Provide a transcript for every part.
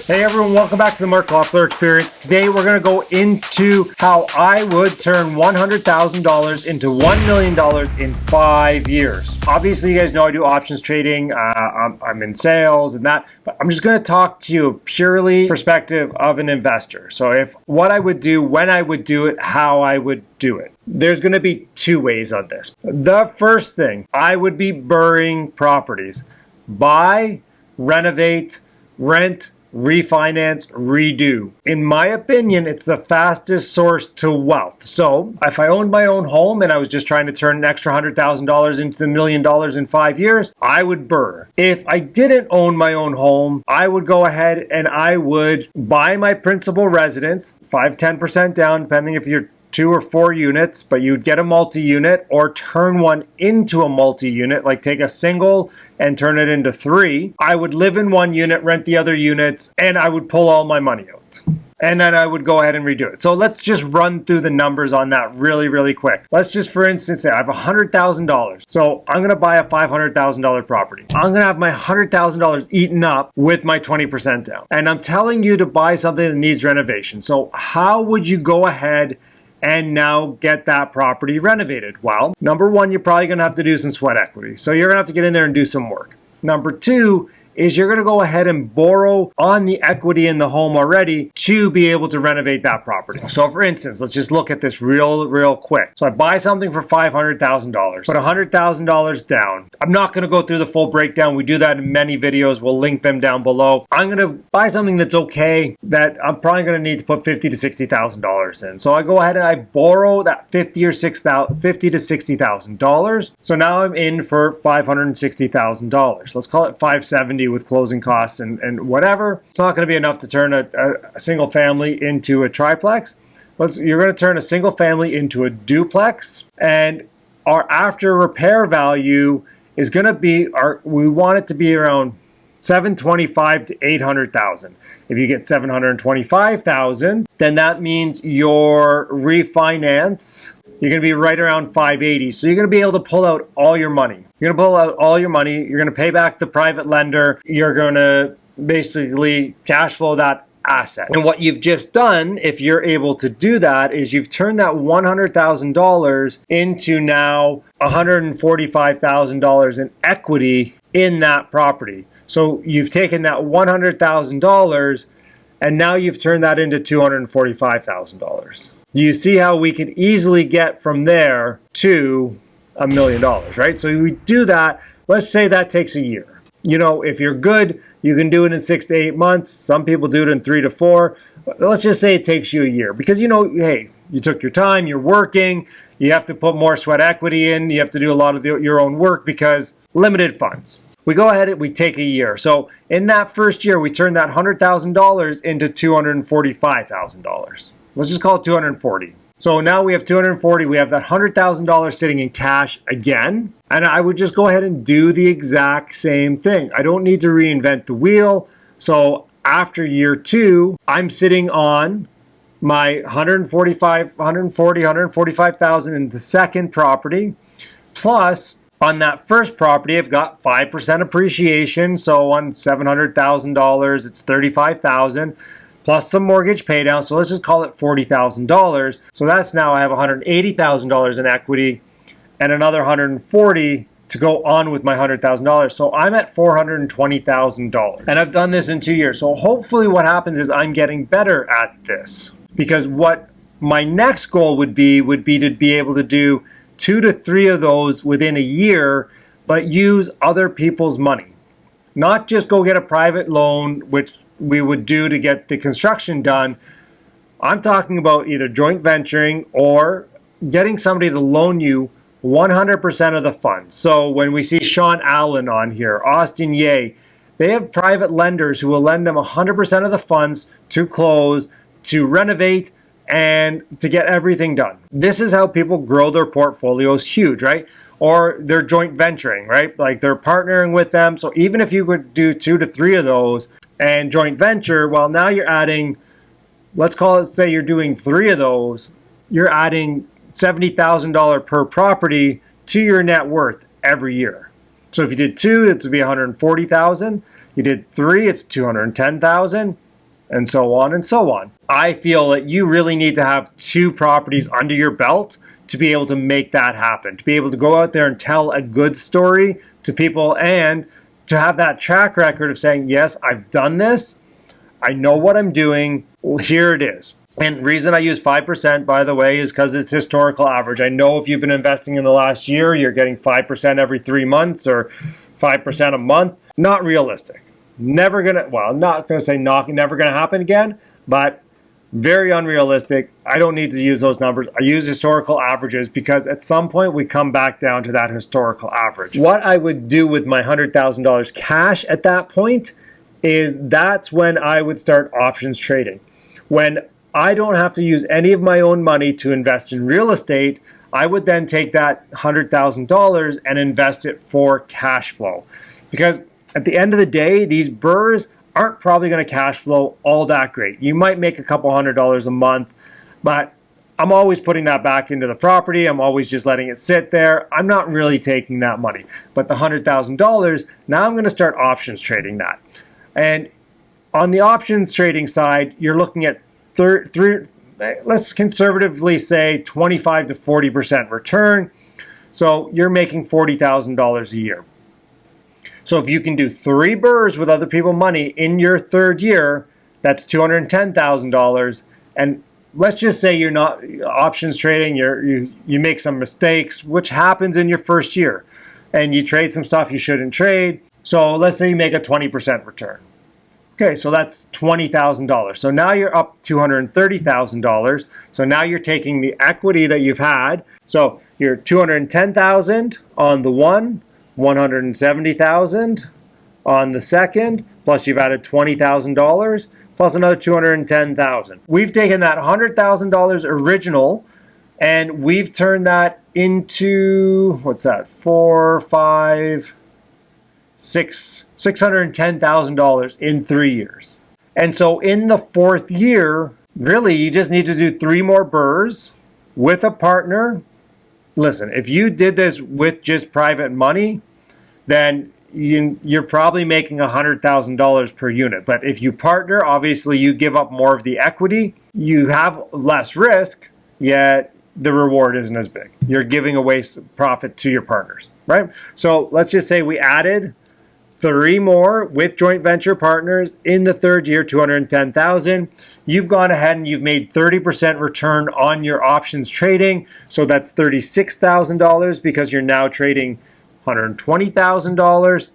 Hey everyone, welcome back to the Mark Loeffler Experience. Today we're going to go into how I would turn $100,000 into $1 million in 5 years. Obviously, you guys know I do options trading. I'm in sales and that, but I'm just going to talk to you purely perspective of an investor. So if what I would do, when I would do it, how I would do it. There's going to be two ways on this. The first thing, I would be burying properties. Buy, renovate, rent, refinance, redo. In my opinion, it's the fastest source to wealth. So if I owned my own home and I was just trying to turn an extra $100,000 into $1 million in 5 years, I would burr. If I didn't own my own home, I would go ahead and I would buy my principal residence, 5-10% down, depending if you're 2 or 4 units, but you'd get a multi-unit or turn one into a multi-unit, like take a single and turn it into 3. I would live in one unit, rent the other units, and I would pull all my money out. And then I would go ahead and redo it. So let's just run through the numbers on that really quick. Let's just, for instance, say I have $100,000. So I'm going to buy a $500,000 property. I'm going to have my $100,000 eaten up with my 20% down. And I'm telling you to buy something that needs renovation. So how would you go ahead and now get that property renovated? Well, number one, you're probably going to have to do some sweat equity. So you're going to have to get in there and do some work. Number two is you're going to go ahead and borrow on the equity in the home already to be able to renovate that property. So for instance, let's just look at this real quick. So I buy something for $500,000, put $100,000 down. I'm not going to go through the full breakdown. We do that in many videos. We'll link them down below. I'm going to buy something that's okay, that I'm probably going to need to put $50,000 to $60,000 in. So I go ahead and I borrow that $50,000 to $60,000. So now I'm in for $560,000. Let's call it $570,000 with closing costs and whatever. It's not going to be enough to turn a single family into a triplex. You're going to turn a single family into a duplex, and our after repair value is going to be, we want it to be around $725,000 to $800,000. If you get $725,000, then that means your refinance, you're going to be right around $580,000. So you're going to be able to pull out all your money. You're going to pull out all your money. You're going to pay back the private lender. You're going to basically cash flow that asset. And what you've just done, if you're able to do that, is you've turned that $100,000 into now $145,000 in equity in that property. So you've taken that $100,000 and now you've turned that into $245,000. You see how we could easily get from there to $1 million, right? So we do that. Let's say that takes a year. You know, if you're good, you can do it in 6 to 8 months. Some people do it in 3 to 4. But let's just say it takes you a year because, you know, hey, you took your time, you're working, you have to put more sweat equity in, you have to do a lot of your own work because limited funds. We go ahead and we take a year. So in that first year, we turn that $100,000 into $245,000. Let's just call it 240. So now we have 240. We have that $100,000 sitting in cash again. And I would just go ahead and do the exact same thing. I don't need to reinvent the wheel. So after year 2, I'm sitting on my $145,000 in the second property. Plus, on that first property, I've got 5% appreciation. So on $700,000, it's $35,000. Plus some mortgage pay down. So let's just call it $40,000. So that's now I have $180,000 in equity and another $140,000 to go on with my $100,000. So I'm at $420,000. And I've done this in 2 years. So hopefully what happens is I'm getting better at this, because what my next goal would be to be able to do 2 to 3 of those within a year, but use other people's money. Not just go get a private loan, which we would do to get the construction done. I'm talking about either joint venturing or getting somebody to loan you 100% of the funds. So when we see Sean Allen on here, Austin Ye, they have private lenders who will lend them 100% of the funds to close, to renovate, and to get everything done. This is how people grow their portfolios huge, right? Or they're joint venturing, right? Like they're partnering with them. So even if you would do 2 to 3 of those and joint venture, well, now you're adding, let's call it, say you're doing 3 of those, you're adding $70,000 per property to your net worth every year. So if you did 2, it would be $140,000. You did 3, it's $210,000. and so on and so on. I feel that you really need to have 2 properties under your belt to be able to make that happen, to be able to go out there and tell a good story to people, and to have that track record of saying, yes, I've done this, I know what I'm doing, here it is. And the reason I use 5%, by the way, is because it's historical average. I know if you've been investing in the last year, you're getting 5% every 3 months or 5% a month. Not realistic. Never gonna, well, I'm not gonna say never gonna happen again, but very unrealistic. I don't need to use those numbers. I use historical averages because at some point we come back down to that historical average. What I would do with my $100,000 cash at that point is that's when I would start options trading. When I don't have to use any of my own money to invest in real estate, I would then take that $100,000 and invest it for cash flow. Because at the end of the day, these BRRRRs aren't probably going to cash flow all that great. You might make a couple $100 a month, but I'm always putting that back into the property. I'm always just letting it sit there. I'm not really taking that money. But the $100,000, now I'm going to start options trading that. And on the options trading side, you're looking at let's conservatively say 25 to 40% return. So you're making $40,000 a year. So if you can do 3 BRRRRs with other people's money in your 3rd year, that's $210,000. And let's just say you're not options trading, you make some mistakes, which happens in your 1st year, and you trade some stuff you shouldn't trade. So let's say you make a 20% return. Okay, so that's $20,000. So now you're up $230,000. So now you're taking the equity that you've had. So you're $210,000 on the one, $170,000 on the second, plus you've added $20,000, plus another $210,000. We've taken that $100,000 original, and we've turned that into, what's that, $610,000 in 3 years. And so in the 4th year, really, you just need to do 3 more BRRRRs with a partner. Listen, if you did this with just private money, then you're probably making $100,000 per unit. But if you partner, obviously you give up more of the equity. You have less risk, yet the reward isn't as big. You're giving away profit to your partners, right? So let's just say we added 3 more with joint venture partners in the 3rd year, $210,000. You've gone ahead and you've made 30% return on your options trading. So that's $36,000 because you're now trading $120,000.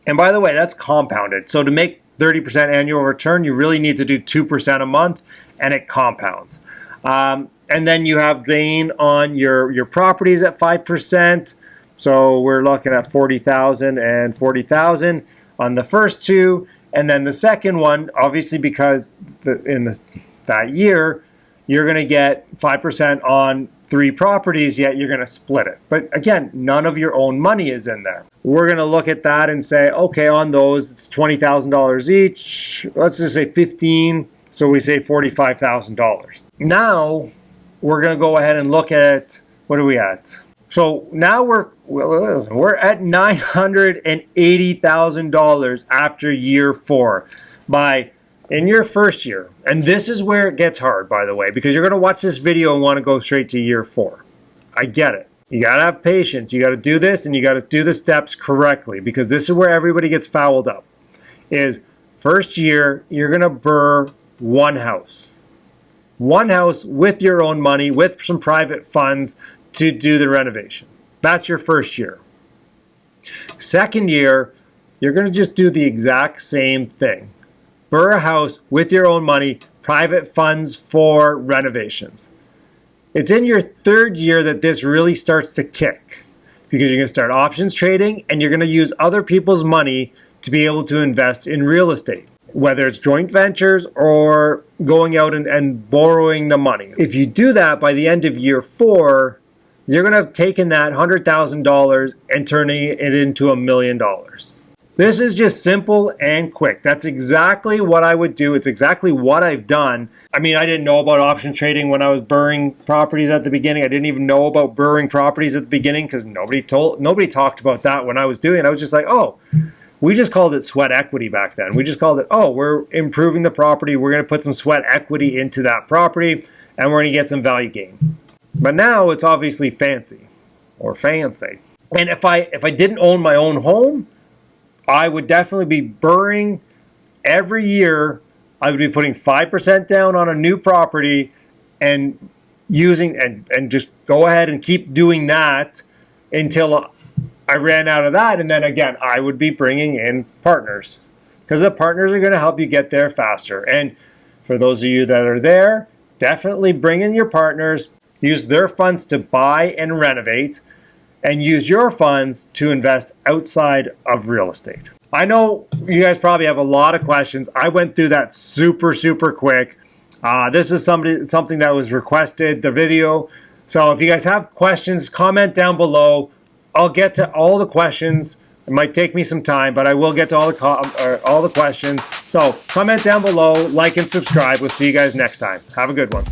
And by the way, that's compounded. So to make 30% annual return, you really need to do 2% a month, and it compounds. And then you have gain on your properties at 5%. So we're looking at $40,000 and $40,000 on the first 2. And then the second one, obviously because that year, you're going to get 5% on 3 properties, yet you're going to split it. But again, none of your own money is in there. We're going to look at that and say, okay, on those, it's $20,000 each. Let's just say 15. So we say $45,000. Now we're going to go ahead and look at, what are we at? So now we're at $980,000 after year 4 in your first year. And this is where it gets hard, by the way, because you're going to watch this video and want to go straight to year 4. I get it. You got to have patience. You got to do this, and you got to do the steps correctly, because this is where everybody gets fouled up. Is first year, you're going to BRRRR 1 house. 1 house with your own money, with some private funds to do the renovation. That's your first year. Second year, you're going to just do the exact same thing. BRRRR a house with your own money, private funds for renovations. It's in your 3rd year that this really starts to kick, because you're going to start options trading, and you're going to use other people's money to be able to invest in real estate, whether it's joint ventures or going out and borrowing the money. If you do that by the end of year 4, you're going to have taken that $100,000 and turning it into $1 million. This is just simple and quick. That's exactly what I would do. It's exactly what I've done. I mean, I didn't know about option trading when I was BRRRRing properties at the beginning. I didn't even know about BRRRRing properties at the beginning because nobody talked about that when I was doing it. I was just like, oh, We just called it sweat equity back then. We just called it, oh, we're improving the property. We're going to put some sweat equity into that property, and we're going to get some value gain. But now it's obviously fancy. And if I didn't own my own home, I would definitely be borrowing every year. I would be putting 5% down on a new property and using and just go ahead and keep doing that until I ran out of that. And then again, I would be bringing in partners, because the partners are going to help you get there faster. And for those of you that are there, definitely bring in your partners, use their funds to buy and renovate, and use your funds to invest outside of real estate. I know you guys probably have a lot of questions. I went through that super quick. This is something that was requested, the video. So if you guys have questions, comment down below. I'll get to all the questions. It might take me some time, but I will get to all the questions. So comment down below, like and subscribe. We'll see you guys next time. Have a good one.